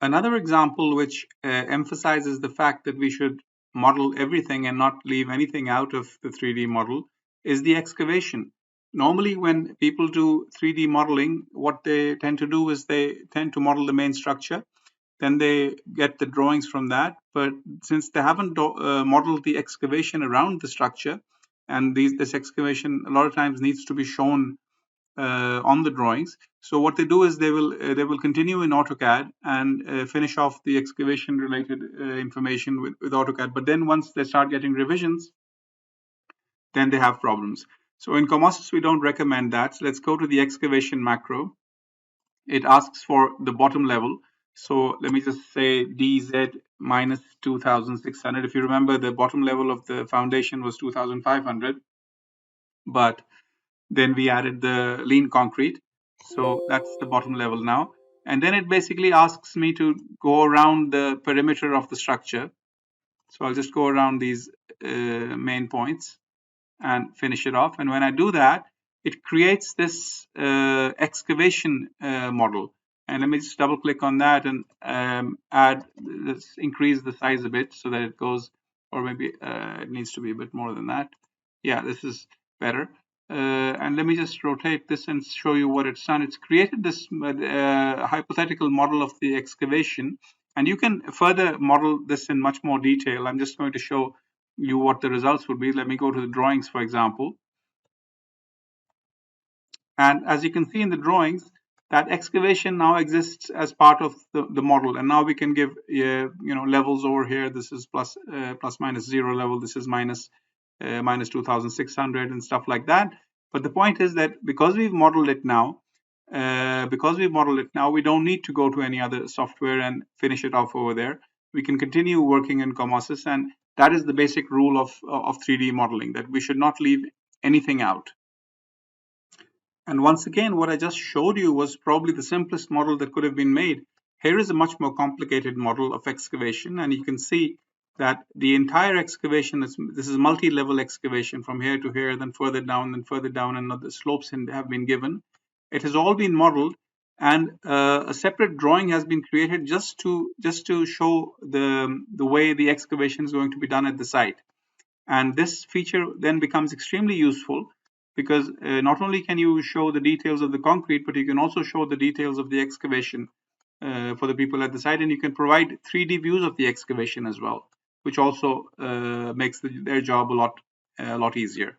Another example which emphasizes the fact that we should model everything and not leave anything out of the 3D model is the excavation. Normally, when people do 3D modeling, what they tend to do is they tend to model the main structure. Then they get the drawings from that. But since they haven't modeled the excavation around the structure, and this excavation a lot of times needs to be shown on the drawings. So what they do is they will continue in AutoCAD and finish off the excavation related information with AutoCAD. But then once they start getting revisions, then they have problems. So in Comosys, we don't recommend that. So let's go to the excavation macro. It asks for the bottom level. So let me just say DZ minus 2,600. If you remember, the bottom level of the foundation was 2,500, but then we added the lean concrete. So that's the bottom level now. And then it basically asks me to go around the perimeter of the structure. So I'll just go around these main points and finish it off. And when I do that, it creates this excavation model. And let me just double click on that and let's increase the size a bit so that it goes, or maybe it needs to be a bit more than that. Yeah, this is better. And let me just rotate this and show you what it's done. It's created this hypothetical model of the excavation, and you can further model this in much more detail. I'm just going to show you what the results would be. Let me go to the drawings, for example. And as you can see in the drawings, that excavation now exists as part of the model. And now we can give levels over here. This is plus minus 0 level. This is minus 2,600 and stuff like that. But the point is that because we've modeled it now, we don't need to go to any other software and finish it off over there. We can continue working in Comosys, and that is the basic rule of 3D modeling, that we should not leave anything out. And once again, what I just showed you was probably the simplest model that could have been made. Here is a much more complicated model of excavation, and you can see that the entire excavation this is multi-level excavation from here to here, then further down, and the slopes have been given. It has all been modeled, and a separate drawing has been created just to show the way the excavation is going to be done at the site. And this feature then becomes extremely useful, because not only can you show the details of the concrete, but you can also show the details of the excavation for the people at the site, and you can provide 3D views of the excavation as well, which also makes their job a lot easier.